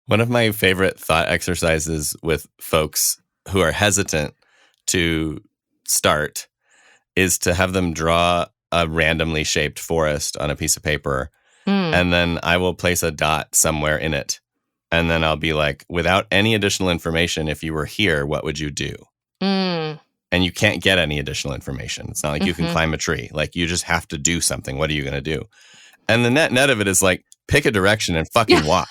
One of my favorite thought exercises with folks who are hesitant to start is to have them draw a randomly shaped forest on a piece of paper. And then I will place a dot somewhere in it. And then I'll be like, without any additional information, if you were here, what would you do? And you can't get any additional information. It's not like you can climb a tree. Like, you just have to do something. What are you going to do? And the net of it is like, pick a direction and fucking walk.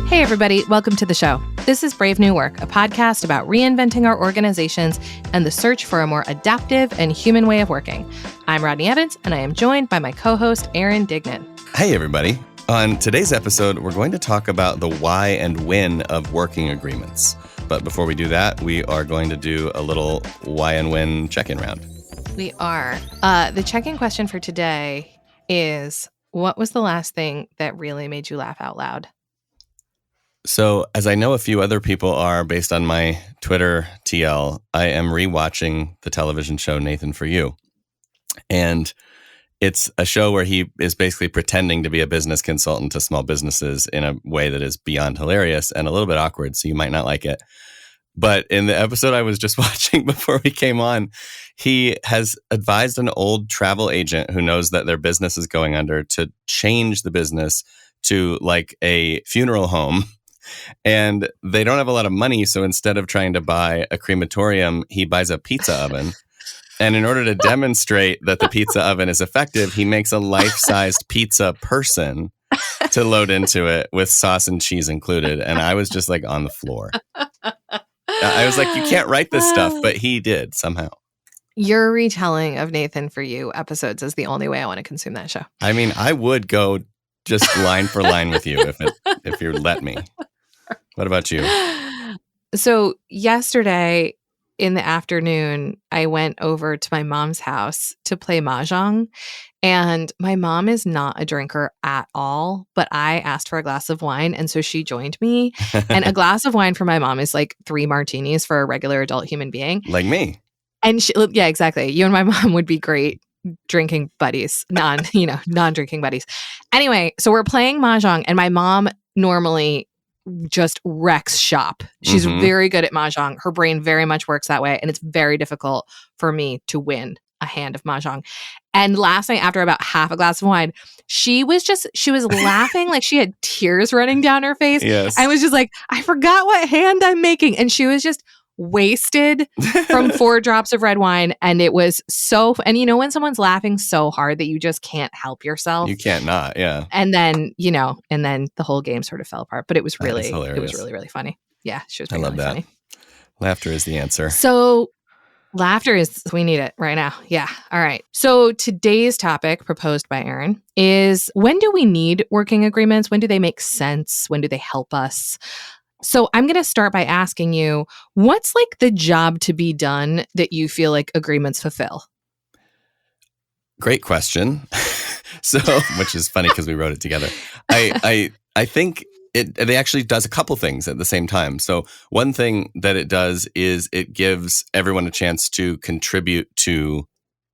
Hey, everybody. Welcome to the show. This is Brave New Work, a podcast about reinventing our organizations and the search for a more adaptive and human way of working. I'm Rodney Evans, and I am joined by my co-host, Aaron Dignan. Hey, everybody. On today's episode, we're going to talk about the why and when of working agreements. But before we do that, we are going to do a little why and when check-in round. We are. The check-in question for today is, what was the last thing that really made you laugh out loud? So, as I know a few other people are, based on my Twitter TL, I am rewatching the television show Nathan For You. And it's a show where he is basically pretending to be a business consultant to small businesses in a way that is beyond hilarious and a little bit awkward, so you might not like it. But in the episode I was just watching before we came on, he has advised an old travel agent who knows that their business is going under to change the business to like a funeral home. And they don't have a lot of money, so instead of trying to buy a crematorium, he buys a pizza oven. And in order to demonstrate that the pizza oven is effective, he makes a life-sized pizza person to load into it with sauce and cheese included. And I was just like on the floor. I was like, you can't write this stuff, but he did somehow. Your retelling of Nathan For You episodes is the only way I want to consume that show. I mean, I would go just line for line with you if you let me. What about you? So yesterday in the afternoon, I went over to my mom's house to play mahjong. And my mom is not a drinker at all, but I asked for a glass of wine. And so she joined me. And a glass of wine for my mom is like 3 martinis for a regular adult human being. Like me. And yeah, exactly. You and my mom would be great drinking buddies, non-drinking buddies. Anyway, so we're playing mahjong, and my mom normally just wrecks shop. She's very good at mahjong. Her brain very much works that way, and it's very difficult for me to win a hand of mahjong. And last night, after about half a glass of wine, she was laughing like she had tears running down her face. Yes. I was just like, I forgot what hand I'm making. And she was just wasted from 4 drops of red wine. And it was so, and when someone's laughing so hard that you just can't help yourself. You can't not, yeah. And then, the whole game sort of fell apart. But it was really, really funny. Yeah, she was really funny. Laughter is the answer. So laughter is, we need it right now. Yeah. All right. So today's topic, proposed by Aaron, is, when do we need working agreements? When do they make sense? When do they help us? So I'm going to start by asking you, what's like the job to be done that you feel like agreements fulfill? Great question. So, which is funny because we wrote it together. I think it actually does a couple things at the same time. So one thing that it does is it gives everyone a chance to contribute to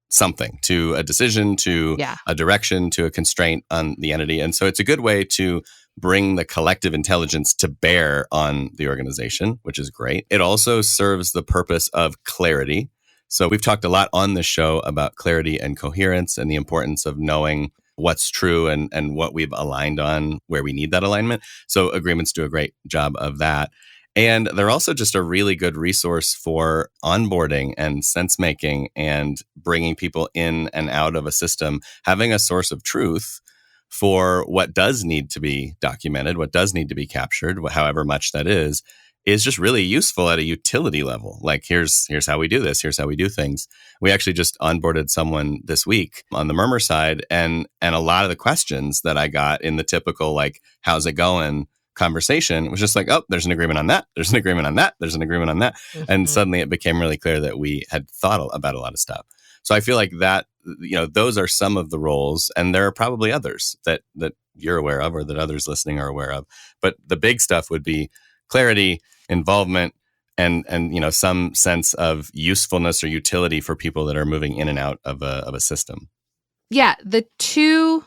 something, to a decision, to a direction, to a constraint on the entity. And so it's a good way to bring the collective intelligence to bear on the organization, which is great. It also serves the purpose of clarity. So we've talked a lot on this show about clarity and coherence and the importance of knowing what's true and what we've aligned on, where we need that alignment. So agreements do a great job of that. And they're also just a really good resource for onboarding and sense making and bringing people in and out of a system, having a source of truth for what does need to be documented, what does need to be captured, however much that is just really useful at a utility level. Like, here's how we do this. Here's how we do things. We actually just onboarded someone this week on the Murmur side. And a lot of the questions that I got in the typical, like, how's it going conversation was just like, oh, there's an agreement on that. There's an agreement on that. There's an agreement on that. Mm-hmm. And suddenly it became really clear that we had thought about a lot of stuff. So I feel like that, those are some of the roles, and there are probably others that you're aware of or that others listening are aware of. But the big stuff would be clarity, involvement, and some sense of usefulness or utility for people that are moving in and out of a system. Yeah, the two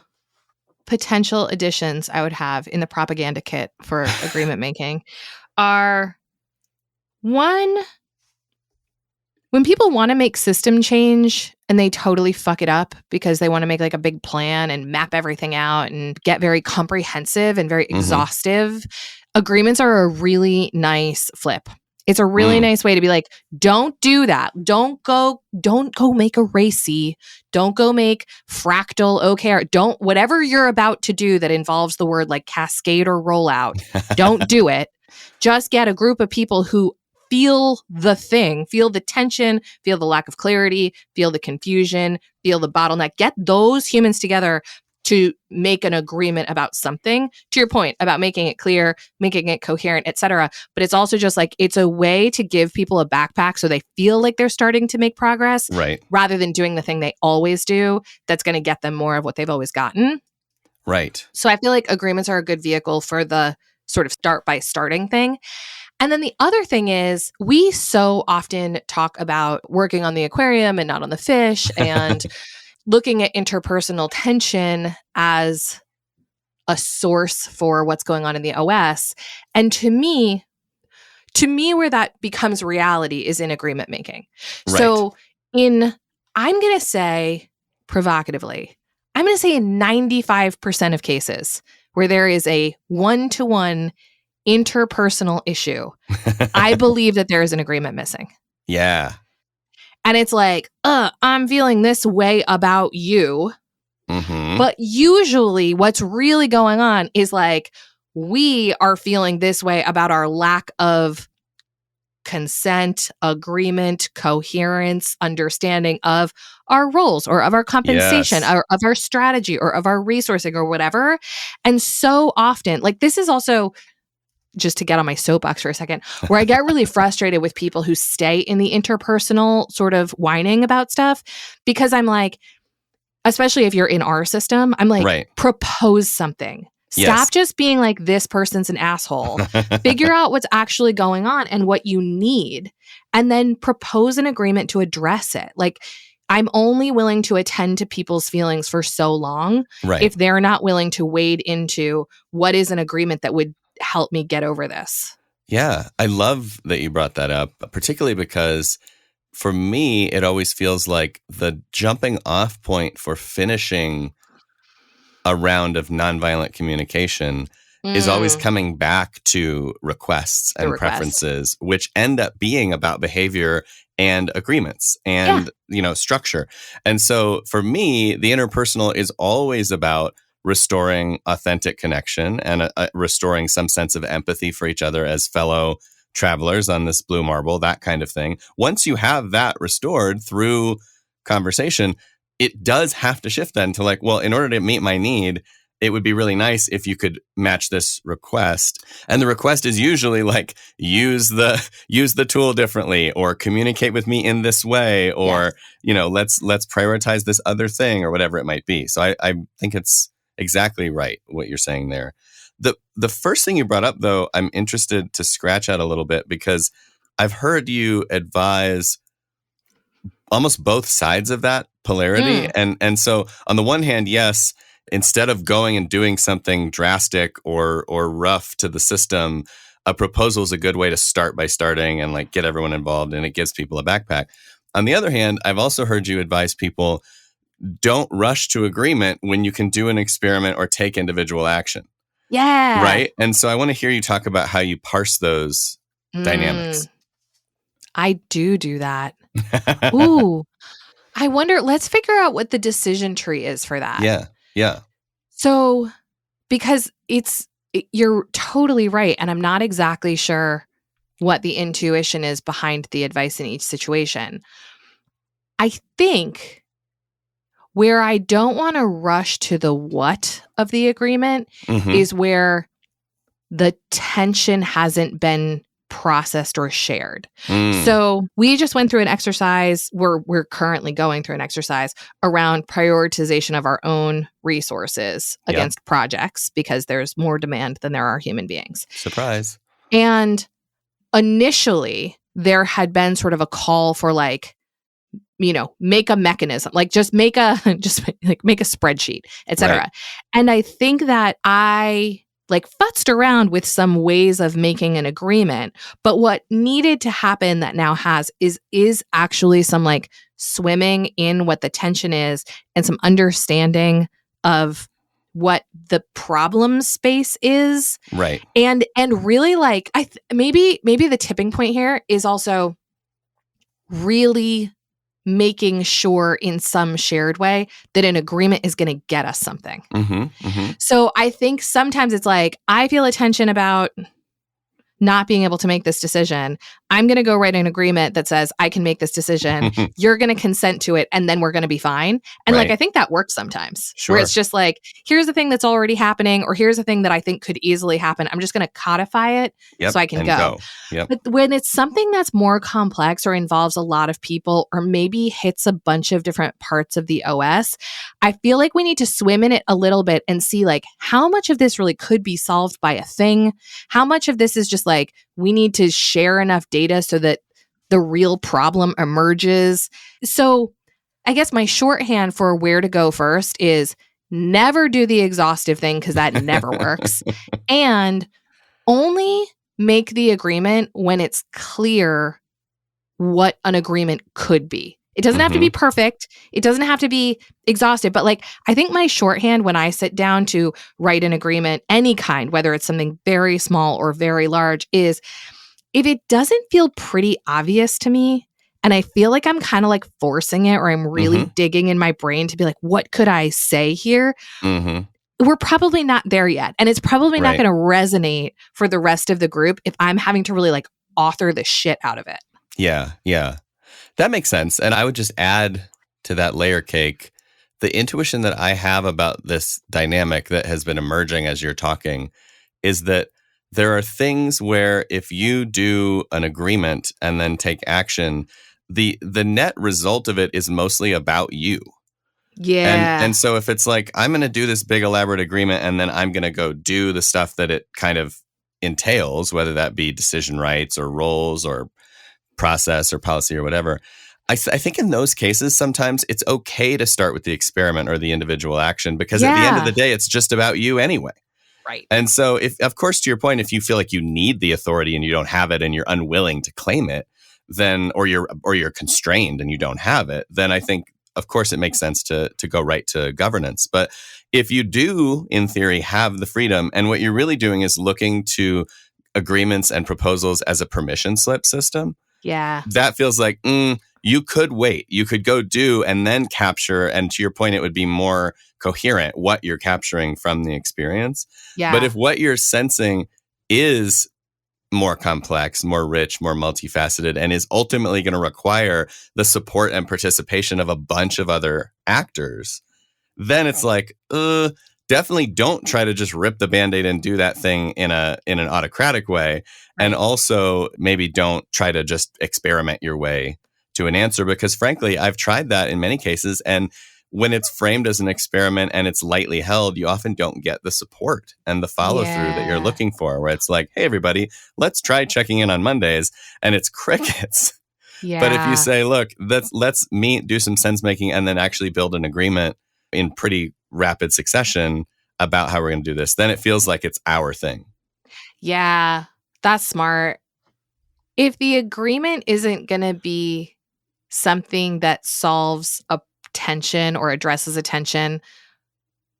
potential additions I would have in the propaganda kit for agreement making are one, when people want to make system change and they totally fuck it up because they want to make like a big plan and map everything out and get very comprehensive and very exhaustive, agreements are a really nice flip. It's a really nice way to be like, don't do that. Don't go make a racy. Don't go make fractal OKR. Don't, whatever you're about to do that involves the word like cascade or rollout, don't do it. Just get a group of people who feel the thing, feel the tension, feel the lack of clarity, feel the confusion, feel the bottleneck. Get those humans together to make an agreement about something, to your point about making it clear, making it coherent, etc. But it's also just like, it's a way to give people a backpack so they feel like they're starting to make progress, right, rather than doing the thing they always do that's going to get them more of what they've always gotten. Right. So I feel like agreements are a good vehicle for the sort of start by starting thing. And then the other thing is, we so often talk about working on the aquarium and not on the fish, and looking at interpersonal tension as a source for what's going on in the OS. And to me, where that becomes reality is in agreement making. Right. So I'm going to say provocatively, I'm going to say in 95% of cases where there is a one-to-one interpersonal issue, I believe that there is an agreement missing. Yeah. And it's like, I'm feeling this way about you. Mm-hmm. But usually what's really going on is like, we are feeling this way about our lack of consent, agreement, coherence, understanding of our roles or of our compensation or of our strategy or of our resourcing or whatever. And so often, like, this is also, just to get on my soapbox for a second, where I get really frustrated with people who stay in the interpersonal sort of whining about stuff, because I'm like, especially if you're in our system, I'm like, propose something. Stop just being like, this person's an asshole. Figure out what's actually going on and what you need, and then propose an agreement to address it. Like, I'm only willing to attend to people's feelings for so long if they're not willing to wade into what is an agreement that would help me get over this. Yeah, I love that you brought that up, particularly because for me, it always feels like the jumping off point for finishing a round of nonviolent communication is always coming back to requests and preferences, which end up being about behavior and agreements and, structure. And so for me, the interpersonal is always about restoring authentic connection and restoring some sense of empathy for each other as fellow travelers on this blue marble, that kind of thing. Once you have that restored through conversation, it does have to shift then to like, well, in order to meet my need, it would be really nice if you could match this request. And the request is usually like, use the tool differently, or communicate with me in this way, or, let's prioritize this other thing, or whatever it might be. So I think it's exactly right what you're saying there. The first thing you brought up, though, I'm interested to scratch at a little bit, because I've heard you advise almost both sides of that polarity. And so on the one hand, yes, instead of going and doing something drastic or rough to the system, a proposal is a good way to start by starting and like get everyone involved, and it gives people a backpack. On the other hand, I've also heard you advise people, don't rush to agreement when you can do an experiment or take individual action. Yeah. Right? And so I want to hear you talk about how you parse those dynamics. I do that. Ooh. I wonder, let's figure out what the decision tree is for that. Yeah. So, because you're totally right. And I'm not exactly sure what the intuition is behind the advice in each situation. I think where I don't want to rush to the what of the agreement is where the tension hasn't been processed or shared. So we just went through an exercise, we're currently going through an exercise around prioritization of our own resources against projects, because there's more demand than there are human beings. Surprise. And initially there had been sort of a call for like make a mechanism, like just make a spreadsheet, etc. Right. And I think that I like futzed around with some ways of making an agreement, but what needed to happen that now is actually some like swimming in what the tension is and some understanding of what the problem space is. Right. And really like maybe the tipping point here is also really making sure in some shared way that an agreement is going to get us something. So I think sometimes it's like, I feel a tension about not being able to make this decision. I'm going to go write an agreement that says I can make this decision. You're going to consent to it, and then we're going to be fine. And like, I think that works sometimes. Sure. Where it's just like, here's the thing that's already happening, or here's the thing that I think could easily happen. I'm just going to codify it so I can go. Yep. But when it's something that's more complex or involves a lot of people or maybe hits a bunch of different parts of the OS, I feel like we need to swim in it a little bit and see like how much of this really could be solved by a thing. How much of this is just like, we need to share enough data so that the real problem emerges. So I guess my shorthand for where to go first is never do the exhaustive thing, because that never works. And only make the agreement when it's clear what an agreement could be. It doesn't have to be perfect. It doesn't have to be exhaustive. But like, I think my shorthand when I sit down to write an agreement, any kind, whether it's something very small or very large, is if it doesn't feel pretty obvious to me, and I feel like I'm kind of like forcing it, or I'm really digging in my brain to be like, what could I say here? We're probably not there yet. And it's probably not going to resonate for the rest of the group if I'm having to really like author the shit out of it. Yeah. That makes sense. And I would just add to that layer cake, the intuition that I have about this dynamic that has been emerging as you're talking is that there are things where if you do an agreement and then take action, the net result of it is mostly about you. Yeah. And so if it's like, I'm going to do this big elaborate agreement and then I'm going to go do the stuff that it kind of entails, whether that be decision rights or roles or process or policy or whatever. I think in those cases, sometimes it's okay to start with the experiment or the individual action, because at the end of the day, it's just about you anyway. Right. And so if, of course, to your point, if you feel like you need the authority and you don't have it and you're unwilling to claim it, then, or you're constrained and you don't have it, then I think, of course, it makes sense to go right to governance. But if you do, in theory, have the freedom, and what you're really doing is looking to agreements and proposals as a permission slip system, that feels like, you could wait. You could go do and then capture. And to your point, it would be more coherent what you're capturing from the experience. Yeah. But if what you're sensing is more complex, more rich, more multifaceted, and is ultimately going to require the support and participation of a bunch of other actors, then it's like, definitely don't try to just rip the Band-Aid and do that thing in an autocratic way. And also maybe don't try to just experiment your way to an answer, because frankly, I've tried that in many cases. And when it's framed as an experiment and it's lightly held, you often don't get the support and the follow through that you're looking for, where it's like, hey, everybody, let's try checking in on Mondays, and it's crickets. But if you say, look, let's meet, do some sense making, and then actually build an agreement in pretty rapid succession about how we're going to do this, then it feels like it's our thing. Yeah, that's smart. If the agreement isn't going to be something that solves a tension or addresses a tension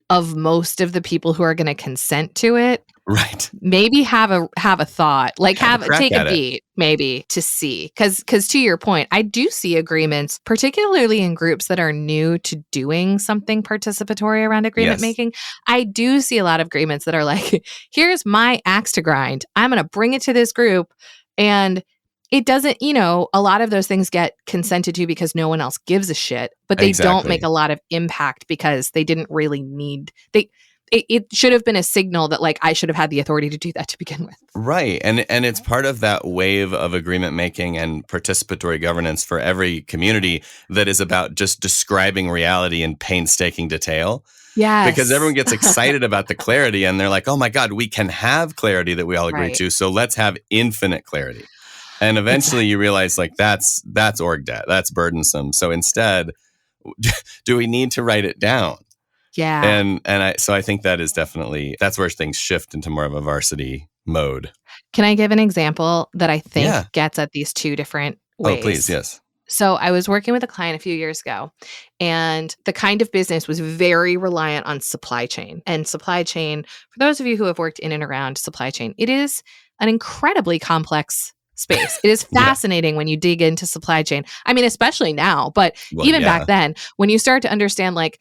of most of the people who are going to consent to it, right? Maybe have a thought, like take a beat, maybe, to see, because to your point, I do see agreements, particularly in groups that are new to doing something participatory around agreement making. I do see a lot of agreements that are like, here's my axe to grind. I'm going to bring it to this group, and it doesn't, a lot of those things get consented to because no one else gives a shit, but they don't make a lot of impact because they didn't really need, it should have been a signal that like I should have had the authority to do that to begin with. Right. And it's part of that wave of agreement making and participatory governance for every community that is about just describing reality in painstaking detail. Yes. Because everyone gets excited about the clarity and they're like, oh my God, we can have clarity that we all agree to. So let's have infinite clarity. And eventually you realize like that's org debt. That's burdensome. So instead, do we need to write it down? Yeah. So I think that is definitely, that's where things shift into more of a varsity mode. Can I give an example that I think Yeah. gets at these two different ways? Oh, please. Yes. So I was working with a client a few years ago, and the kind of business was very reliant on supply chain. And supply chain, for those of you who have worked in and around supply chain, it is an incredibly complex space. It is fascinating when you dig into supply chain. I mean, especially now, but even back then, when you start to understand like,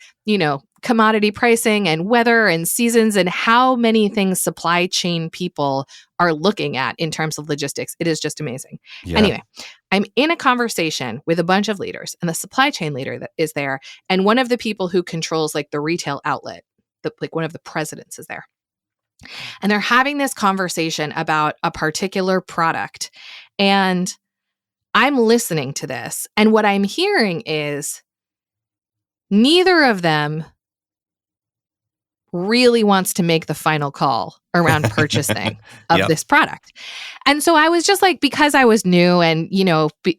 commodity pricing and weather and seasons and how many things supply chain people are looking at in terms of logistics, it is just amazing. Yeah. Anyway, I'm in a conversation with a bunch of leaders, and the supply chain leader that is there, and one of the people who controls like the retail outlet, like one of the presidents is there. And they're having this conversation about a particular product. And I'm listening to this. And what I'm hearing is neither of them really wants to make the final call around purchasing of this product. And so I was just like, because I was new and,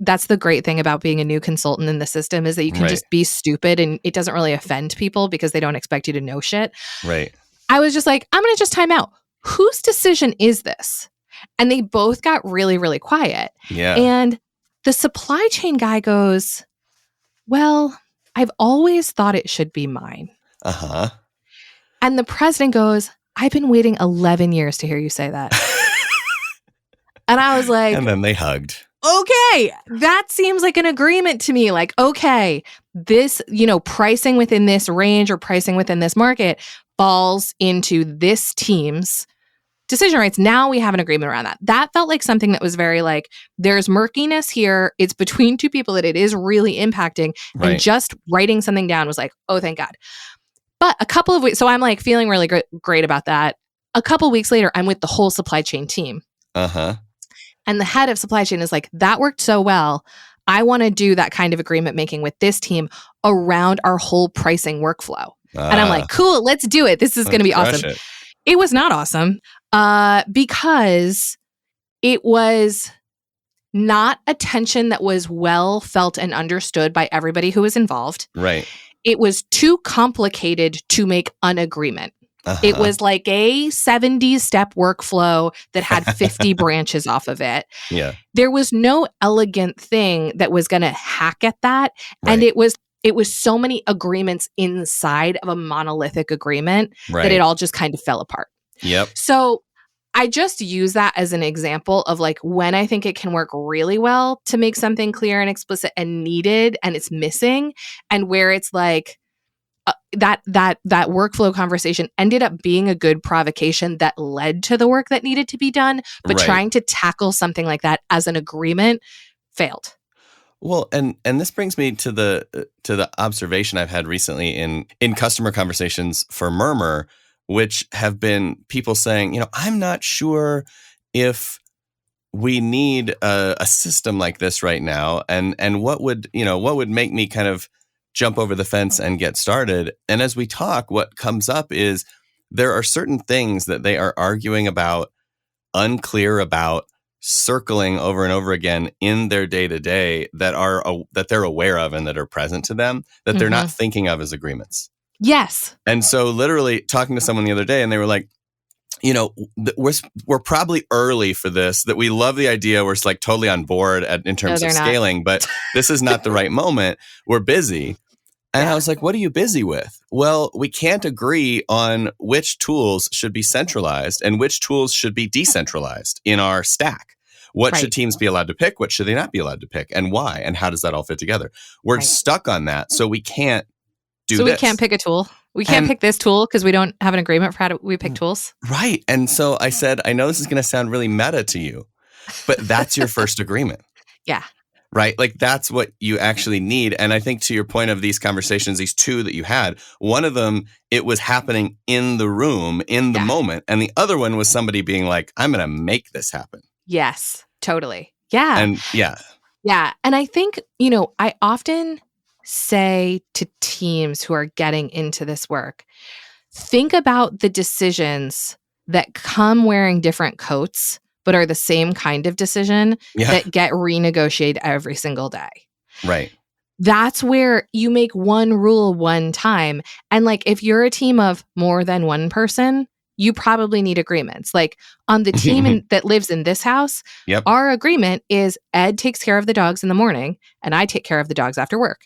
that's the great thing about being a new consultant in the system is that you can just be stupid and it doesn't really offend people because they don't expect you to know shit. Right. I was just like, I'm going to just time out. Whose decision is this? And they both got really, really quiet. Yeah. And the supply chain guy goes, well, I've always thought it should be mine. Uh-huh. And the president goes, I've been waiting 11 years to hear you say that. And I was like, and then they hugged. Okay, that seems like an agreement to me. Like, okay, this, pricing within this range or pricing within this market falls into this team's decision rights. Now we have an agreement around that. That felt like something that was very like, there's murkiness here. It's between two people that it is really impacting. Right. And just writing something down was like, oh, thank God. But a couple of weeks, so I'm like feeling really great about that. A couple of weeks later, I'm with the whole supply chain team. Uh-huh. And the head of supply chain is like, that worked so well. I want to do that kind of agreement making with this team around our whole pricing workflow. And I'm like, cool, let's do it. This is going to be awesome. It was not awesome because it was not a tension that was well felt and understood by everybody who was involved. Right. It was too complicated to make an agreement. Uh-huh. It was like a 70-step workflow that had 50 branches off of it. Yeah. There was no elegant thing that was going to hack at that. Right. And it was so many agreements inside of a monolithic agreement that it all just kind of fell apart. Yep. So I just use that as an example of like when I think it can work really well to make something clear and explicit and needed and it's missing, and where it's like that workflow conversation ended up being a good provocation that led to the work that needed to be done, but trying to tackle something like that as an agreement failed. Well, and this brings me to the observation I've had recently in customer conversations for Murmur, which have been people saying, I'm not sure if we need a system like this right now, and what would make me kind of jump over the fence and get started. And as we talk, what comes up is there are certain things that they are arguing about, unclear about, circling over and over again in their day-to-day that they're aware of and that are present to them, that they're not thinking of as agreements. And so literally talking to someone the other day, and they were like, we're probably early for this, that we love the idea. We're like totally on board in terms of scaling, but this is not the right moment. We're busy. And I was like, what are you busy with? Well, we can't agree on which tools should be centralized and which tools should be decentralized in our stack. What should teams be allowed to pick? What should they not be allowed to pick? And why? And how does that all fit together? We're stuck on that. So we can't do this. So we can't pick a tool. We can't pick this tool because we don't have an agreement for how we pick tools. Right. And so I said, I know this is going to sound really meta to you, but that's your first agreement. Yeah. Right? Like that's what you actually need. And I think to your point of these conversations, these two that you had, one of them, it was happening in the room, in the moment. And the other one was somebody being like, I'm going to make this happen. Yes, totally. Yeah. And Yeah. And I think, I often say to teams who are getting into this work, think about the decisions that come wearing different coats but are the same kind of decision Yeah. that get renegotiated every single day. Right. That's where you make one rule one time. And like, if you're a team of more than one person, you probably need agreements. Like on the team that lives in this house, Yep. our agreement is Ed takes care of the dogs in the morning and I take care of the dogs after work.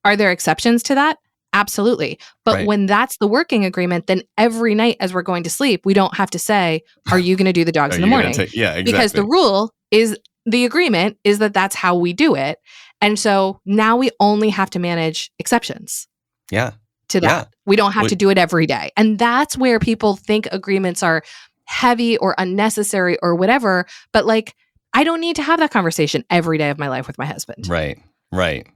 Are there exceptions to that? Absolutely. But Right. when that's the working agreement, then every night as we're going to sleep, we don't have to say, are you going to do the dogs Are in the you gonna morning? yeah, exactly. Because the rule is, the agreement is that that's how we do it. And so now we only have to manage exceptions Yeah. to that. Yeah. We don't have to do it every day. And that's where people think agreements are heavy or unnecessary or whatever. But like, I don't need to have that conversation every day of my life with my husband. Right. Right.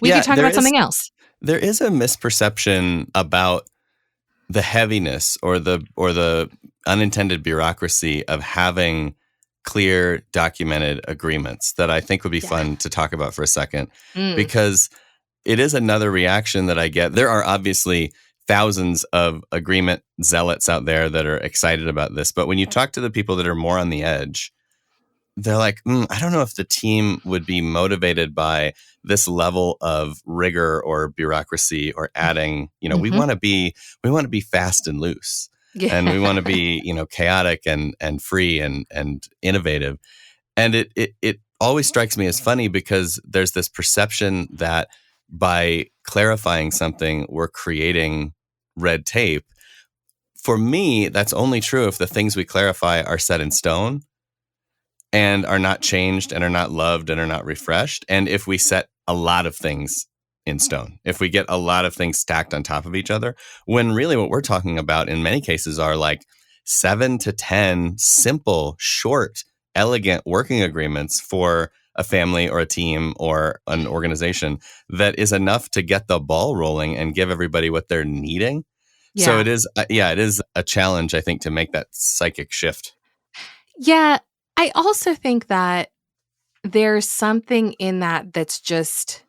We Yeah, could talk about something else. There is a misperception about the heaviness or the unintended bureaucracy of having clear documented agreements that I think would be fun to talk about for a second, because it is another reaction that I get. There are obviously thousands of agreement zealots out there that are excited about this, but when you talk to the people that are more on the edge, they're like, I don't know if the team would be motivated by this level of rigor or bureaucracy or adding, we want to be fast and loose, and we want to be, chaotic and free and innovative. And it always strikes me as funny because there's this perception that by clarifying something, we're creating red tape. For me, that's only true if the things we clarify are set in stone and are not changed and are not loved and are not refreshed. And if we set a lot of things in stone, if we get a lot of things stacked on top of each other, when really what we're talking about in many cases are like 7 to 10 simple, short, elegant working agreements for a family or a team or an organization that is enough to get the ball rolling and give everybody what they're needing. Yeah. So it is a challenge, I think, to make that psychic shift. Yeah. I also think that there's something in that that's just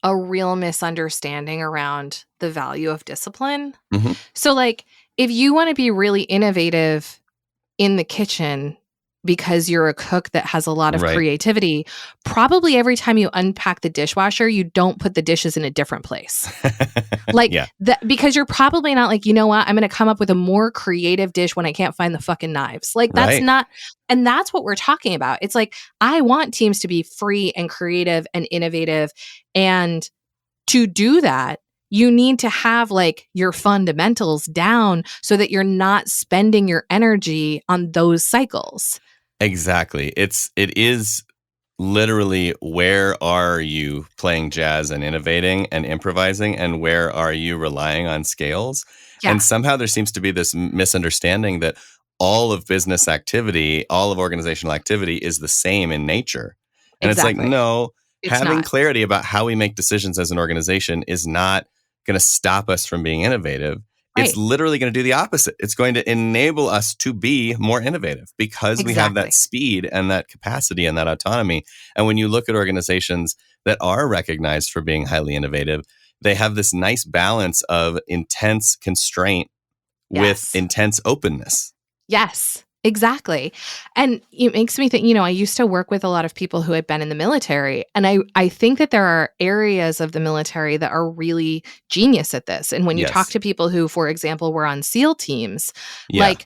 a real misunderstanding around the value of discipline. Mm-hmm. So like, if you want to be really innovative in the kitchen because you're a cook that has a lot of creativity, probably every time you unpack the dishwasher, you don't put the dishes in a different place. Like because you're probably not like, you know what, I'm going to come up with a more creative dish when I can't find the fucking knives. Like that's not, and that's what we're talking about. It's like, I want teams to be free and creative and innovative. And to do that, you need to have like your fundamentals down so that you're not spending your energy on those cycles. Exactly. It is literally, where are you playing jazz and innovating and improvising, and where are you relying on scales? Yeah. And somehow there seems to be this misunderstanding that all of business activity, all of organizational activity is the same in nature. And It's like, no, having clarity about how we make decisions as an organization is not going to stop us from being innovative. Right. It's literally going to do the opposite. It's going to enable us to be more innovative because we have that speed and that capacity and that autonomy. And when you look at organizations that are recognized for being highly innovative, they have this nice balance of intense constraint with intense openness. Yes, exactly. And it makes me think, I used to work with a lot of people who had been in the military. And I think that there are areas of the military that are really genius at this. And when you talk to people who, for example, were on SEAL teams, like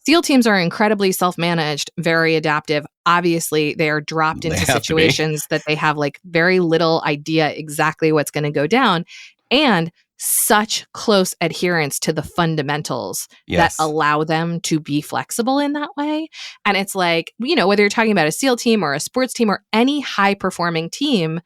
SEAL teams are incredibly self-managed, very adaptive. Obviously, they are dropped into situations that they have like very little idea exactly what's going to go down. And such close adherence to the fundamentals that allow them to be flexible in that way. And it's like, whether you're talking about a SEAL team or a sports team or any high performing team,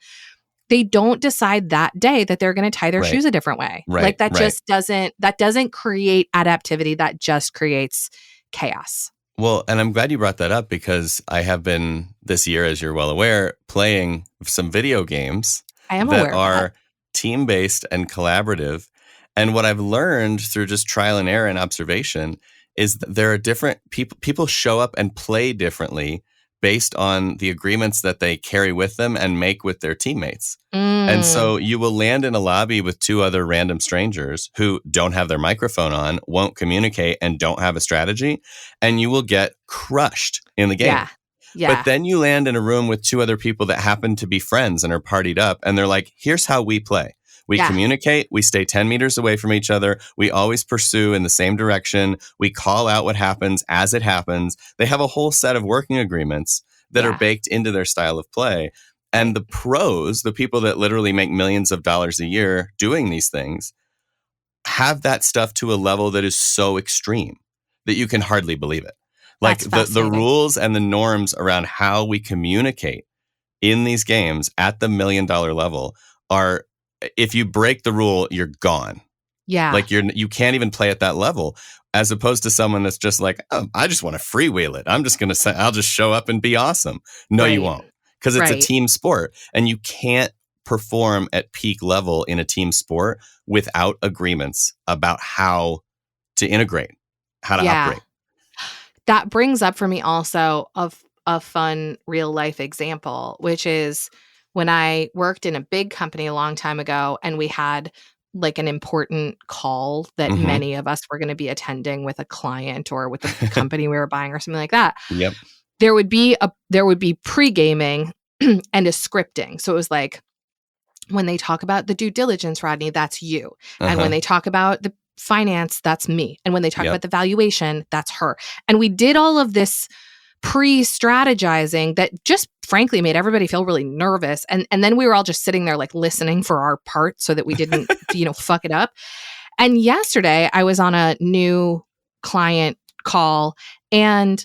they don't decide that day that they're going to tie their shoes a different way. Like that just doesn't create adaptivity. That just creates chaos. Well, and I'm glad you brought that up because I have been this year, as you're well aware, playing some video games that are team-based and collaborative. And what I've learned through just trial and error and observation is that there are different people show up and play differently based on the agreements that they carry with them and make with their teammates. And Mm, so you will land in a lobby with two other random strangers who don't have their microphone on, won't communicate, and don't have a strategy, and you will get crushed in the game. yeah. But Yeah. then you land in a room with two other people that happen to be friends and are partied up, and they're like, here's how we play. We Yeah. communicate, we stay 10 meters away from each other, we always pursue in the same direction, we call out what happens as it happens. They have a whole set of working agreements that are Yeah. baked into their style of play. And the pros, the people that literally make millions of dollars a year doing these things, have that stuff to a level that is so extreme that you can hardly believe it. Like That's the fascinating. rules and the norms around how we communicate in these games at the $1 million level are, if you break the rule, you're gone. Yeah. Like you can't even play at that level, as opposed to someone that's just like, oh, I just want to freewheel it. I'm just going to say, I'll just show up and be awesome. No, you Right. won't, because it's a Right. team sport, and you can't perform at peak level in a team sport without agreements about how to integrate, how to Yeah. operate. That brings up for me also a fun real life example, which is when I worked in a big company a long time ago and we had like an important call that Mhm. many of us were going to be attending with a client or with the company we were buying or something like that. Yep. There would be pre-gaming and a scripting. So it was like, when they talk about the due diligence, Rodney, that's you. And when Uh-huh. they talk about the finance, that's me. And when they talk Yep. about the valuation, that's her. And we did all of this pre-strategizing that just frankly made everybody feel really nervous. And then we were all just sitting there like listening for our part so that we didn't, fuck it up. And yesterday I was on a new client call and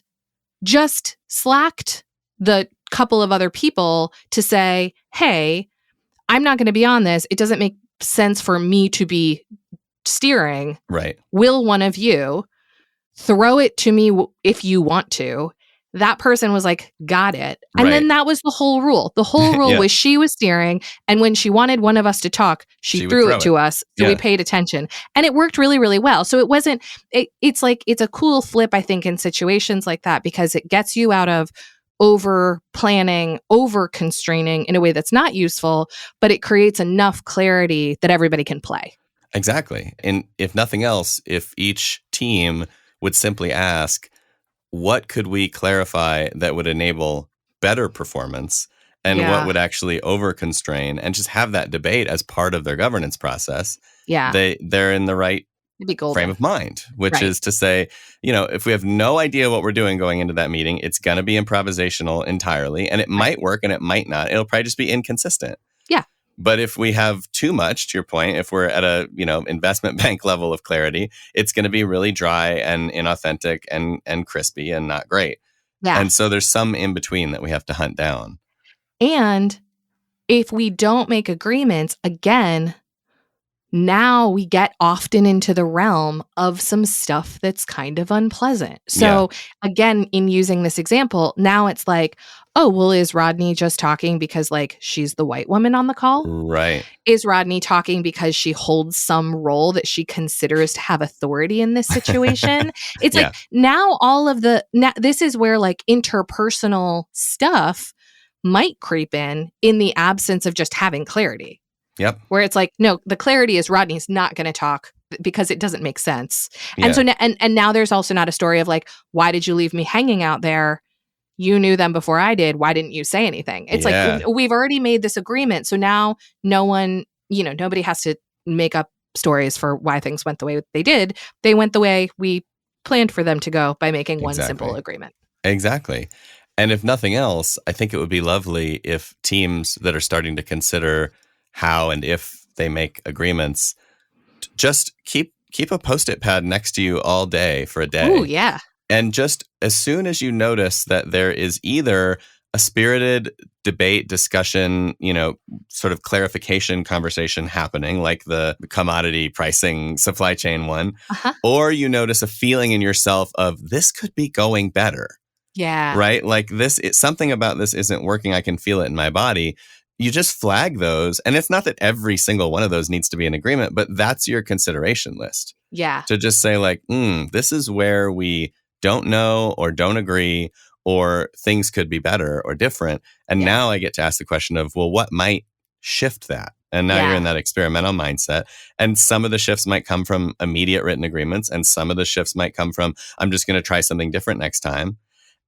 just slacked the couple of other people to say, hey, I'm not going to be on this. It doesn't make sense for me to be steering. Right. Will one of you throw it to me if you want to? That person was like, got it. And Right. then that was the whole rule. The whole rule Yeah. was she was steering. And when she wanted one of us to talk, she She would threw throw it to it. us. So we Yeah. paid attention. And it worked really, really well. So it wasn't, it's like, it's a cool flip, I think, in situations like that, because it gets you out of over planning, over constraining in a way that's not useful, but it creates enough clarity that everybody can play. Exactly. And if nothing else, if each team would simply ask, what could we clarify that would enable better performance, and what Yeah. would actually over constrain, and just have that debate as part of their governance process, Yeah. they're in the right It'd be frame golden. of mind, which Right. is to say, if we have no idea what we're doing going into that meeting, it's going to be improvisational entirely, and it might work and it might not. It'll probably just be inconsistent. Yeah. But if we have too much, to your point, if we're at a investment bank level of clarity, it's going to be really dry and inauthentic and crispy and not great. Yeah. And so there's some in between that we have to hunt down. And if we don't make agreements, again, now we get often into the realm of some stuff that's kind of unpleasant. So again, in using this example, now it's like, oh, well, is Rodney just talking because like she's the white woman on the call? Right. Is Rodney talking because she holds some role that she considers to have authority in this situation? It's like now this is where like interpersonal stuff might creep in the absence of just having clarity. Yep. Where it's like, no, the clarity is Rodney's not going to talk because it doesn't make sense. Yeah. And so and now there's also not a story of like, why did you leave me hanging out there? You knew them before I did. Why didn't you say anything? It's like, we've already made this agreement. So now nobody has to make up stories for why things went the way they did. They went the way we planned for them to go by making one simple agreement. Exactly. And if nothing else, I think it would be lovely if teams that are starting to consider how and if they make agreements, just keep a Post-it pad next to you all day for a day. Oh, yeah. And just as soon as you notice that there is either a spirited debate, discussion, sort of clarification conversation happening, like the commodity pricing supply chain one, or you notice a feeling in yourself of this could be going better. Yeah. Right? Like something about this isn't working. I can feel it in my body. You just flag those. And it's not that every single one of those needs to be an agreement, but that's your consideration list. Yeah. To just say like, this is where we don't know or don't agree, or things could be better or different. And now I get to ask the question of, well, what might shift that? And now you're in that experimental mindset. And some of the shifts might come from immediate written agreements. And some of the shifts might come from, I'm just going to try something different next time.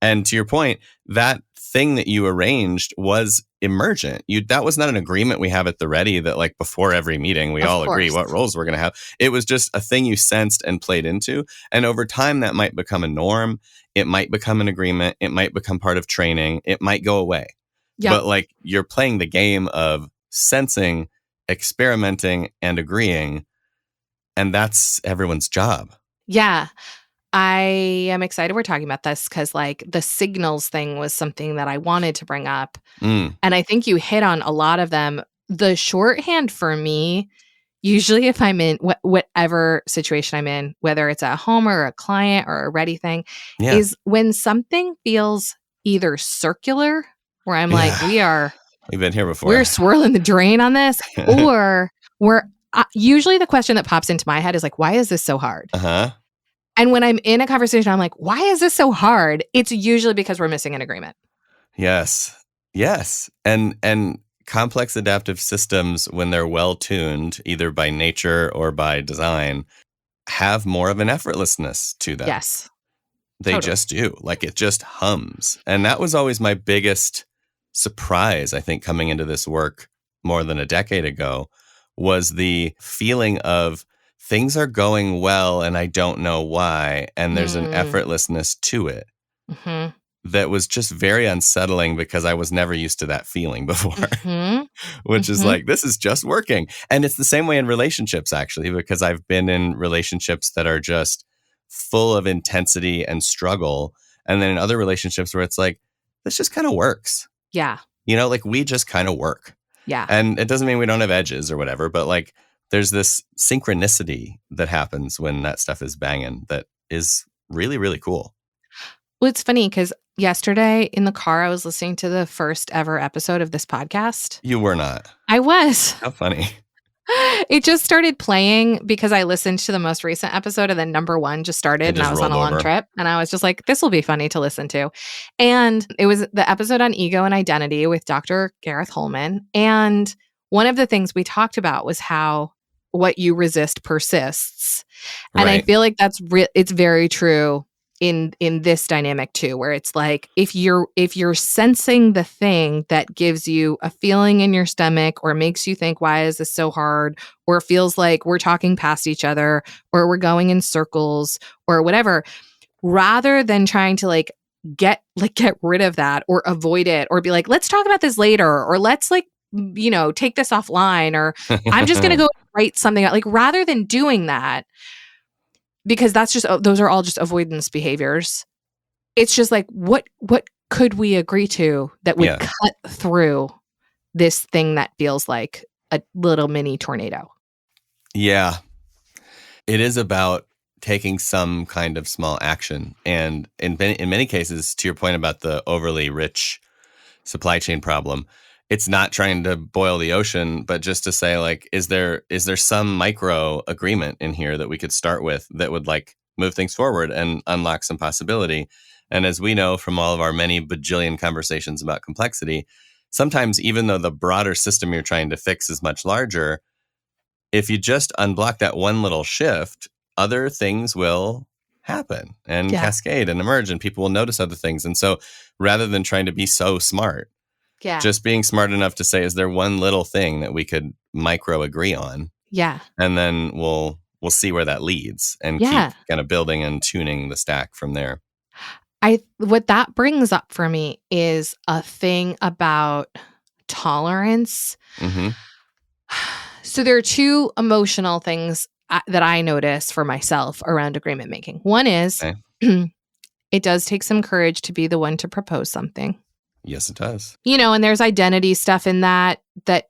And to your point, that thing that you arranged was emergent. That was not an agreement we have at the ready that like before every meeting, we all agree what roles we're going to have. It was just a thing you sensed and played into. And over time, that might become a norm. It might become an agreement. It might become part of training. It might go away. But like you're playing the game of sensing, experimenting, and agreeing. And that's everyone's job. Yeah. I am excited we're talking about this because like the signals thing was something that I wanted to bring up. And I think you hit on a lot of them. The shorthand for me, usually if I'm in whatever situation I'm in, whether it's at home or a client or a ready thing, is when something feels either circular, where I'm like, we've been here before. We're swirling the drain on this, or usually the question that pops into my head is like, why is this so hard? And when I'm in a conversation, I'm like, why is this so hard? It's usually because we're missing an agreement. Yes. And complex adaptive systems, when they're well tuned, either by nature or by design, have more of an effortlessness to them. Yes. They just do. Like it just hums. And that was always my biggest surprise, I think, coming into this work more than a decade ago, was the feeling of things are going well and I don't know why. And there's an effortlessness to it that was just very unsettling because I was never used to that feeling before, which is like, this is just working. And it's the same way in relationships, actually, because I've been in relationships that are just full of intensity and struggle. And then in other relationships where it's like, this just kind of works. Yeah. You know, like we just kind of work. Yeah. And it doesn't mean we don't have edges or whatever, but like there's this synchronicity that happens when that stuff is banging that is really, really cool. Well, it's funny because yesterday in the car, I was listening to the first ever episode of this podcast. You were not. I was. How funny. It just started playing because I listened to the most recent episode and then number one just started and I was on a long trip and I was just like, this will be funny to listen to. And it was the episode on ego and identity with Dr. Gareth Holman. And one of the things we talked about was how what you resist persists. And I feel like it's very true in this dynamic too, where it's like if you're sensing the thing that gives you a feeling in your stomach or makes you think, why is this so hard? Or feels like we're talking past each other or we're going in circles or whatever, rather than trying to get rid of that or avoid it or be like, let's talk about this later or let's take this offline or I'm just going to go write something out. Like rather than doing that, because those are all just avoidance behaviors. It's just like, what could we agree to that would cut through this thing that feels like a little mini tornado? Yeah. It is about taking some kind of small action. And in many cases, to your point about the overly rich supply chain problem, it's not trying to boil the ocean, but just to say, like, is there some micro agreement in here that we could start with that would move things forward and unlock some possibility? And as we know from all of our many bajillion conversations about complexity, sometimes even though the broader system you're trying to fix is much larger, if you just unblock that one little shift, other things will happen and cascade and emerge and people will notice other things. And so rather than trying to be so smart, just being smart enough to say, is there one little thing that we could micro agree on? Yeah. And then we'll see where that leads and keep kind of building and tuning the stack from there. What that brings up for me is a thing about tolerance. So there are two emotional things that I notice for myself around agreement making. One is it does take some courage to be the one to propose something. Yes, it does. And there's identity stuff in that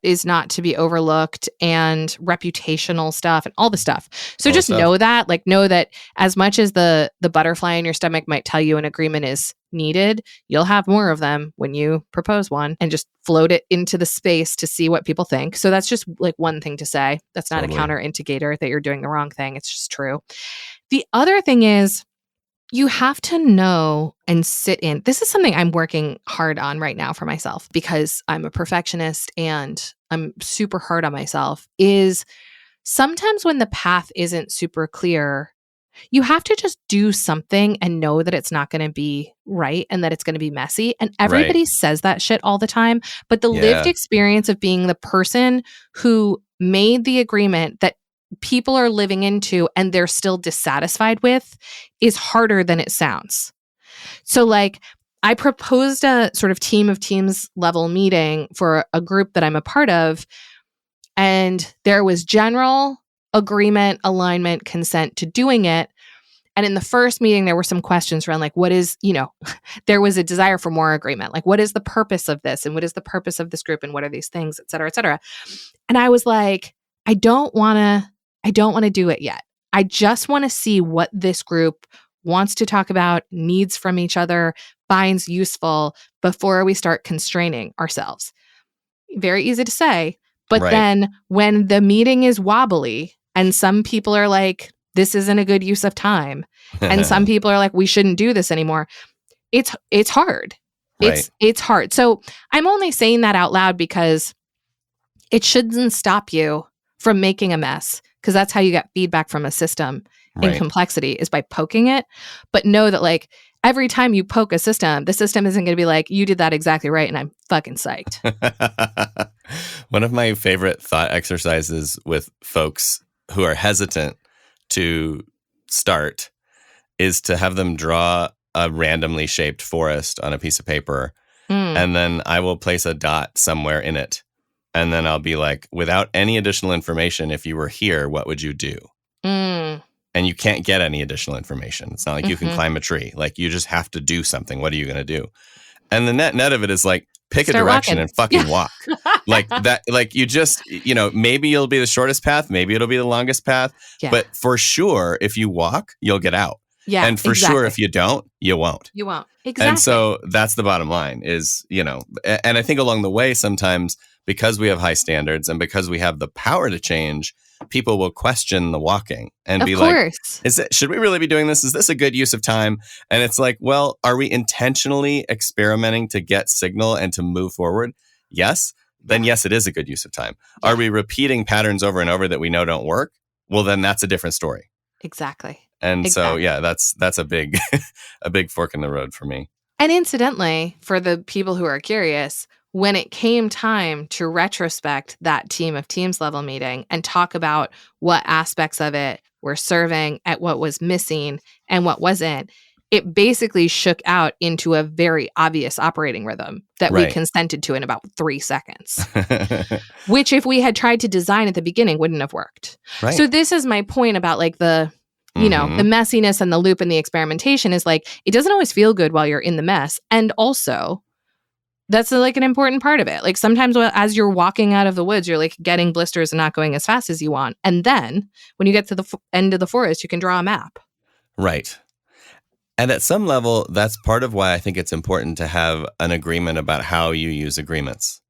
is not to be overlooked and reputational stuff and all the stuff. So just know that as much as the butterfly in your stomach might tell you an agreement is needed, you'll have more of them when you propose one and just float it into the space to see what people think. So that's just one thing to say. That's not a counter indicator that you're doing the wrong thing. It's just true. The other thing is, You have to know and sit in. This is something I'm working hard on right now for myself because I'm a perfectionist and I'm super hard on myself, is sometimes when the path isn't super clear, you have to just do something and know that it's not going to be right and that it's going to be messy. And Right. everybody says that shit all the time. But the lived Yeah. experience of being the person who made the agreement that people are living into and they're still dissatisfied with is harder than it sounds. So, like, I proposed a sort of team of teams level meeting for a group that I'm a part of. And there was general agreement, alignment, consent to doing it. And in the first meeting, there were some questions around, like, what is, there was a desire for more agreement. Like, what is the purpose of this? And what is the purpose of this group? And what are these things, et cetera, et cetera. And I was like, I don't want to do it yet. I just want to see what this group wants to talk about, needs from each other, finds useful before we start constraining ourselves. Very easy to say. But Right. then when the meeting is wobbly and some people are like, this isn't a good use of time, and some people are like, we shouldn't do this anymore, it's hard. Right. It's hard. So I'm only saying that out loud because it shouldn't stop you from making a mess, because that's how you get feedback from a system in Right. complexity, is by poking it. But know that, like, every time you poke a system, the system isn't going to be like, you did that exactly right, and I'm fucking psyched. One of my favorite thought exercises with folks who are hesitant to start is to have them draw a randomly shaped forest on a piece of paper. And then I will place a dot somewhere in it. And then I'll be like, without any additional information, if you were here, what would you do? And you can't get any additional information. It's not like you can climb a tree. Like, you just have to do something. What are you going to do? And the net of it is like, pick Start a direction walking. and fucking walk. Like that, like you just, maybe you'll be the shortest path. Maybe it'll be the longest path. Yeah. But for sure, if you walk, you'll get out. Yeah. And for sure, if you don't, you won't. You won't. Exactly. And so that's the bottom line is, and I think along the way, sometimes because we have high standards and because we have the power to change, people will question the walking and be like, should we really be doing this? Is this a good use of time? And it's like, well, are we intentionally experimenting to get signal and to move forward? Yes. Then yes, it is a good use of time. Yeah. Are we repeating patterns over and over that we know don't work? Well, then that's a different story. Exactly. And so, yeah, that's a big, a big fork in the road for me. And incidentally, for the people who are curious, when it came time to retrospect that team of teams level meeting and talk about what aspects of it were serving at what was missing and what wasn't, it basically shook out into a very obvious operating rhythm that we consented to in about 3 seconds, which if we had tried to design at the beginning wouldn't have worked. Right. So this is my point about, like, the the messiness and the loop and the experimentation is, like, it doesn't always feel good while you're in the mess. And also, that's like an important part of it. Like, sometimes as you're walking out of the woods, you're like getting blisters and not going as fast as you want. And then when you get to the end of the forest, you can draw a map. Right. And at some level, that's part of why I think it's important to have an agreement about how you use agreements.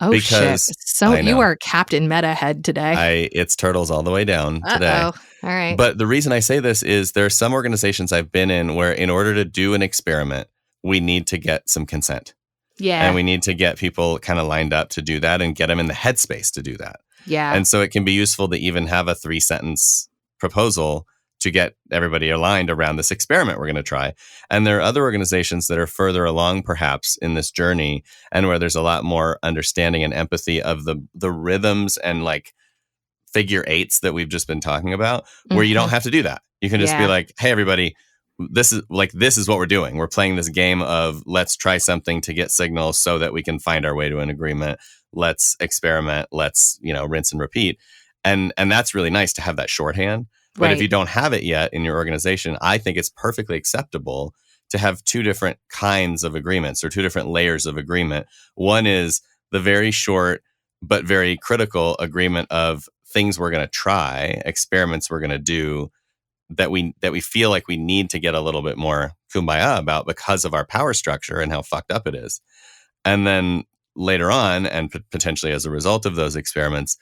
Oh, because shit. So you are Captain Meta Head today. It's turtles all the way down today. All right. But the reason I say this is there are some organizations I've been in where in order to do an experiment, we need to get some consent. Yeah. And we need to get people kind of lined up to do that and get them in the headspace to do that. Yeah. And so it can be useful to even have a 3-sentence proposal to get everybody aligned around this experiment we're going to try. And there are other organizations that are further along, perhaps, in this journey, and where there's a lot more understanding and empathy of the rhythms and, like, figure eights that we've just been talking about, where you don't have to do that. You can just be like, hey, everybody, this is what we're doing. We're playing this game of let's try something to get signals so that we can find our way to an agreement. Let's experiment. Let's, rinse and repeat. And that's really nice to have that shorthand. But if you don't have it yet in your organization, I think it's perfectly acceptable to have 2 different kinds of agreements or 2 different layers of agreement. One is the very short but very critical agreement of things we're going to try, experiments we're going to do that we feel like we need to get a little bit more kumbaya about because of our power structure and how fucked up it is. And then later on, and potentially as a result of those experiments,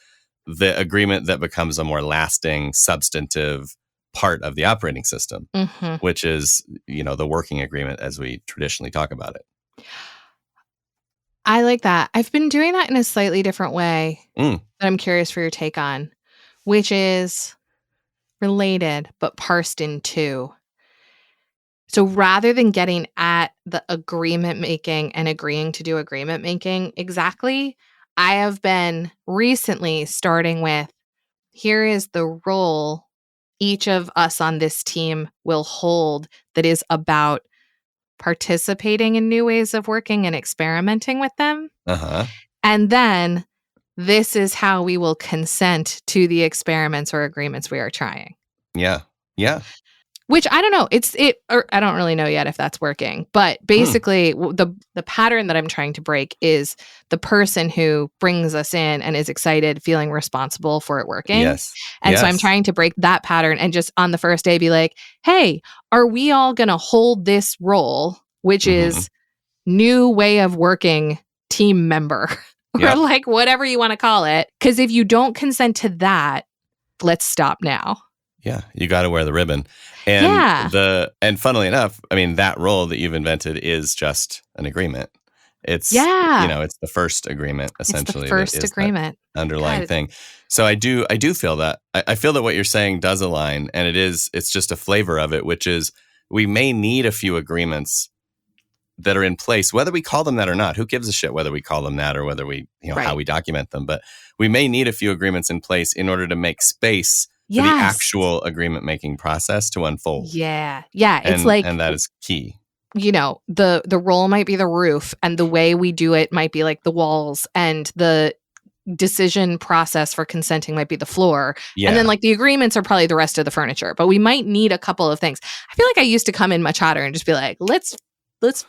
the agreement that becomes a more lasting, substantive part of the operating system, Mm-hmm. which is, the working agreement as we traditionally talk about it. I like that. I've been doing that in a slightly different way that I'm curious for your take on, which is related but parsed in two. So rather than getting at the agreement making and agreeing to do agreement making exactly, I have been recently starting with, here is the role each of us on this team will hold that is about participating in new ways of working and experimenting with them. Uh-huh. And then this is how we will consent to the experiments or agreements we are trying. Yeah. Yeah. Which I don't know. Or I don't really know yet if that's working. But basically, the pattern that I'm trying to break is the person who brings us in and is excited, feeling responsible for it working. Yes. And so I'm trying to break that pattern and just on the first day be like, hey, are we all going to hold this role, which is new way of working team member or like whatever you want to call it? Because if you don't consent to that, let's stop now. Yeah, you got to wear the ribbon. And funnily enough, I mean, that role that you've invented is just an agreement. It's it's the first agreement, essentially. It's the first agreement. Underlying thing. So I do feel that. I feel that what you're saying does align, and it's just a flavor of it, which is we may need a few agreements that are in place, whether we call them that or not. Who gives a shit whether we call them that or whether we, how we document them. But we may need a few agreements in place in order to make space for the actual agreement making process to unfold. Yeah. And that is key. The role might be the roof, and the way we do it might be like the walls, and the decision process for consenting might be the floor. Yeah. And then like the agreements are probably the rest of the furniture. But we might need a couple of things. I feel like I used to come in much hotter and just be like, let's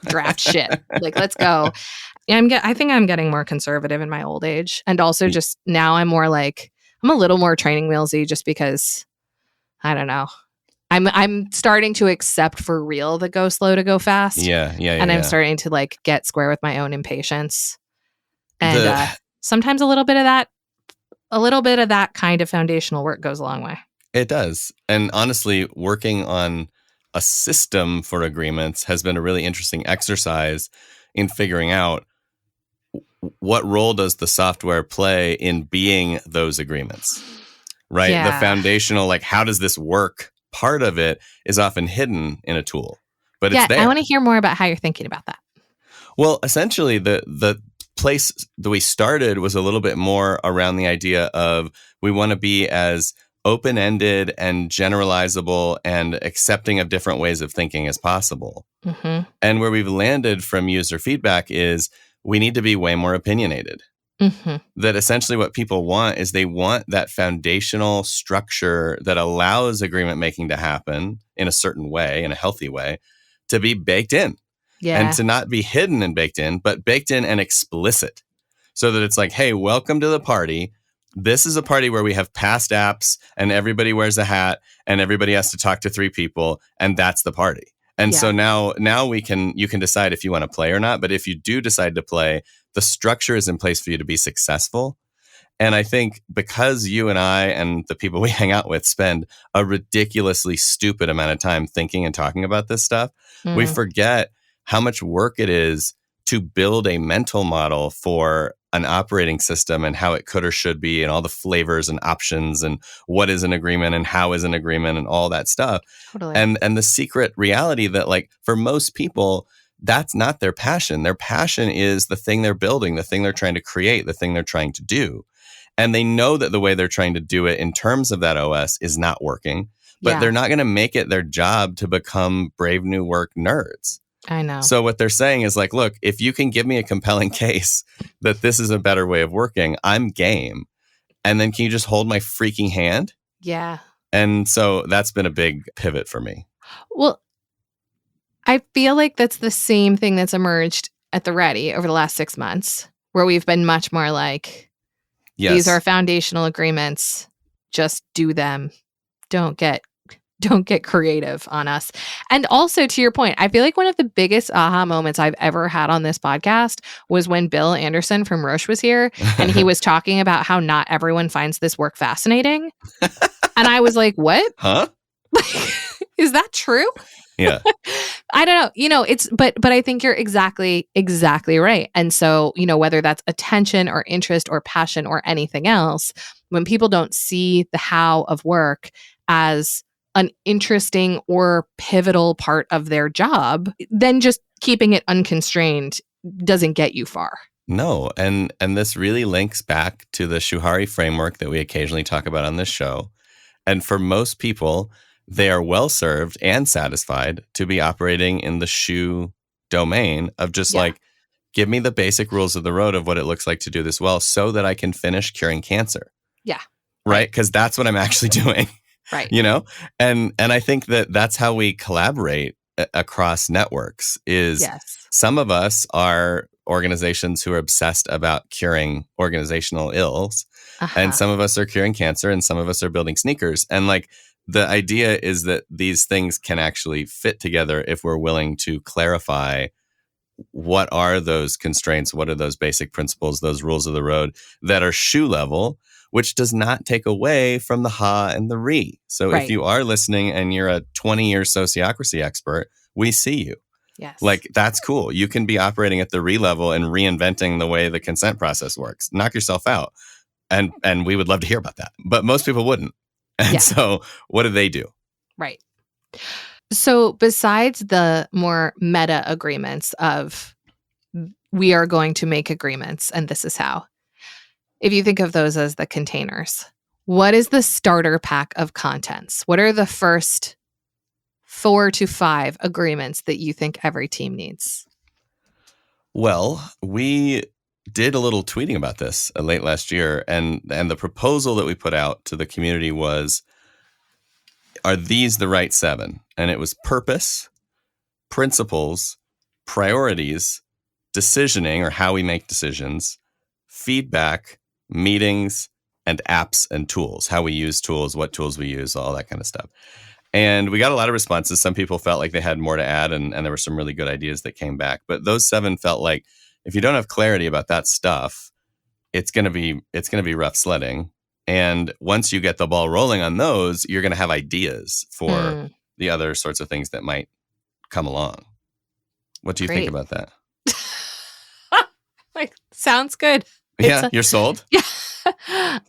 draft shit. Like, let's go. I think I'm getting more conservative in my old age. And also just now I'm more like, I'm a little more training wheelsy just because, I don't know. I'm starting to accept for real the go slow to go fast. And I'm starting to like get square with my own impatience. And sometimes a little bit of that kind of foundational work goes a long way. It does. And honestly, working on a system for agreements has been a really interesting exercise in figuring out what role does the software play in being those agreements, right? Yeah. The foundational, like, how does this work? Part of it is often hidden in a tool, but it's there. I want to hear more about how you're thinking about that. Well, essentially, the place that we started was a little bit more around the idea of we want to be as open-ended and generalizable and accepting of different ways of thinking as possible. Mm-hmm. And where we've landed from user feedback is we need to be way more opinionated. Mm-hmm. That essentially what people want is they want that foundational structure that allows agreement making to happen in a certain way, in a healthy way, to be baked in. Yeah. And to not be hidden and baked in, but baked in and explicit. So that it's like, hey, welcome to the party. This is a party where we have past apps and everybody wears a hat and everybody has to talk to 3 people, and that's the party. And so now you can decide if you want to play or not. But if you do decide to play, the structure is in place for you to be successful. And I think because you and I and the people we hang out with spend a ridiculously stupid amount of time thinking and talking about this stuff, we forget how much work it is to build a mental model for an operating system and how it could or should be and all the flavors and options and what is an agreement and how is an agreement and all that stuff. Totally. And the secret reality that, like, for most people, that's not their passion. Their passion is the thing they're building, the thing they're trying to create, the thing they're trying to do. And they know that the way they're trying to do it in terms of that OS is not working, but they're not going to make it their job to become brave new work nerds. I know. So what they're saying is like, look, if you can give me a compelling case that this is a better way of working, I'm game. And then can you just hold my freaking hand? Yeah. And so that's been a big pivot for me. Well, I feel like that's the same thing that's emerged at the Ready over the last 6 months, where we've been much more like, these are foundational agreements. Just do them. Don't get creative on us. And also, to your point, I feel like one of the biggest aha moments I've ever had on this podcast was when Bill Anderson from Roche was here and he was talking about how not everyone finds this work fascinating. And I was like, what? Huh? Is that true? Yeah. I don't know. But I think you're exactly right. And so, whether that's attention or interest or passion or anything else, when people don't see the how of work as an interesting or pivotal part of their job, then just keeping it unconstrained doesn't get you far. No, and this really links back to the Shuhari framework that we occasionally talk about on this show. And for most people, they are well served and satisfied to be operating in the Shu domain of just like, give me the basic rules of the road of what it looks like to do this well so that I can finish curing cancer. Yeah. Right? Because that's what I'm actually doing. Right. And I think that's how we collaborate across networks is some of us are organizations who are obsessed about curing organizational ills, and some of us are curing cancer, and some of us are building sneakers. And like the idea is that these things can actually fit together if we're willing to clarify what are those constraints, what are those basic principles, those rules of the road that are Shu level, which does not take away from the Ha and the Ri. So if you are listening and you're a 20-year sociocracy expert, we see you. Yes. Like, that's cool. You can be operating at the Ri level and reinventing the way the consent process works. Knock yourself out. And we would love to hear about that. But most people wouldn't. And so what do? Right. So besides the more meta agreements of we are going to make agreements and this is how, if you think of those as the containers, what is the starter pack of contents? What are the first 4 to 5 agreements that you think every team needs? Well, we did a little tweeting about this late last year, and the proposal that we put out to the community was, are these the right 7? And it was purpose, principles, priorities, decisioning or how we make decisions, feedback, meetings, and apps and tools, how we use tools, what tools we use, all that kind of stuff. And we got a lot of responses. Some people felt like they had more to add, and there were some really good ideas that came back. But those 7 felt like if you don't have clarity about that stuff, it's gonna be rough sledding. And once you get the ball rolling on those, you're gonna have ideas for the other sorts of things that might come along. What do you think about that? Like, sounds good. Yeah, you're sold? Yeah.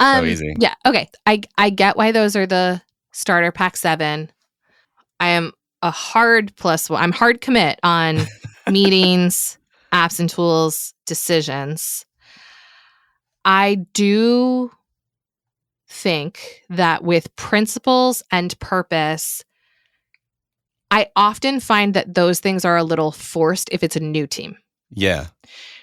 So easy. Yeah. Okay. I get why those are the starter pack 7. I am a hard +1. I'm hard commit on meetings, apps and tools, decisions. I do think that with principles and purpose, I often find that those things are a little forced if it's a new team. Yeah.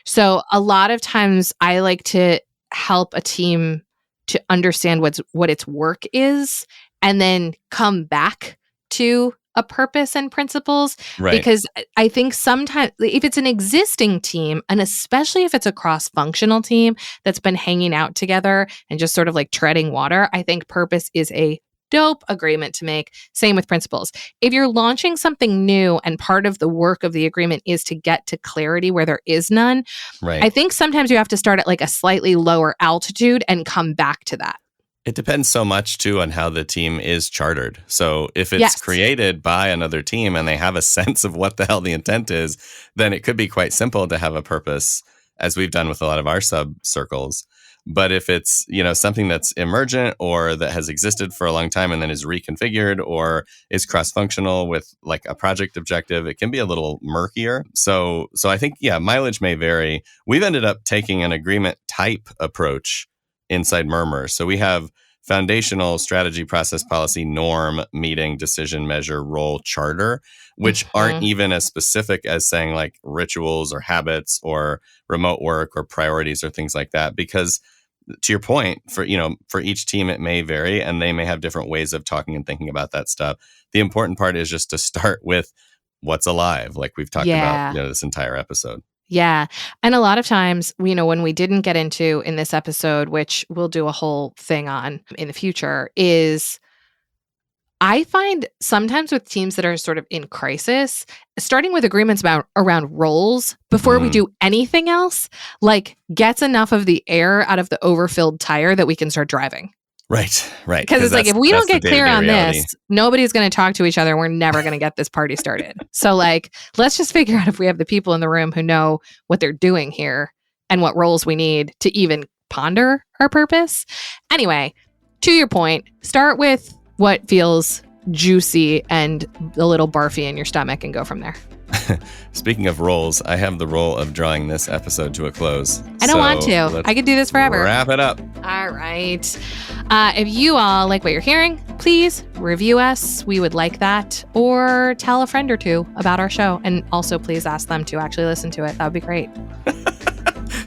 So a lot of times I like to help a team to understand what its work is and then come back to a purpose and principles. Right. Because I think sometimes if it's an existing team, and especially if it's a cross-functional team that's been hanging out together and just sort of like treading water, I think purpose is a dope agreement to make. Same with principles. If you're launching something new and part of the work of the agreement is to get to clarity where there is none, right. I think sometimes you have to start at like a slightly lower altitude and come back to that. It depends so much, too, on how the team is chartered. So if it's created by another team and they have a sense of what the hell the intent is, then it could be quite simple to have a purpose, as we've done with a lot of our sub-circles. But if it's, something that's emergent or that has existed for a long time and then is reconfigured or is cross-functional with like a project objective, it can be a little murkier. So I think, mileage may vary. We've ended up taking an agreement type approach inside Murmur. So we have foundational strategy, process, policy, norm, meeting, decision, measure, role, charter, which aren't even as specific as saying like rituals or habits or remote work or priorities or things like that. Because to your point, for each team, it may vary and they may have different ways of talking and thinking about that stuff. The important part is just to start with what's alive, like we've talked about this entire episode. Yeah. And a lot of times, when we didn't get into in this episode, which we'll do a whole thing on in the future, is I find sometimes with teams that are sort of in crisis, starting with agreements around roles before we do anything else, like gets enough of the air out of the overfilled tire that we can start driving. Right. Because it's like, if we don't get clear on reality. this, nobody's going to talk to each other. We're never going to get this party started. So like, let's just figure out if we have the people in the room who know what they're doing here and what roles we need to even ponder our purpose. Anyway, to your point, start with what feels juicy and a little barfy in your stomach and go from there. Speaking of roles, I have the role of drawing this episode to a close. I don't want to. I could do this forever. Wrap it up. All right. If you all like what you're hearing, please review us. We would like that. Or tell a friend or two about our show. And also please ask them to actually listen to it. That would be great.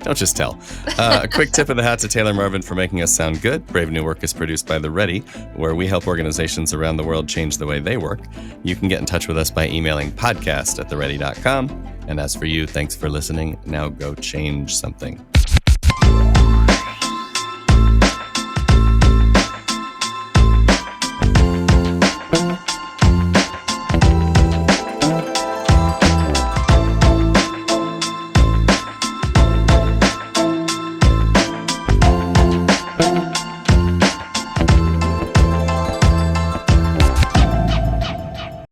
Don't just tell. A quick tip of the hat to Taylor Marvin for making us sound good. Brave New Work is produced by The Ready, where we help organizations around the world change the way they work. You can get in touch with us by emailing podcast@theready.com. And as for you, thanks for listening. Now go change something.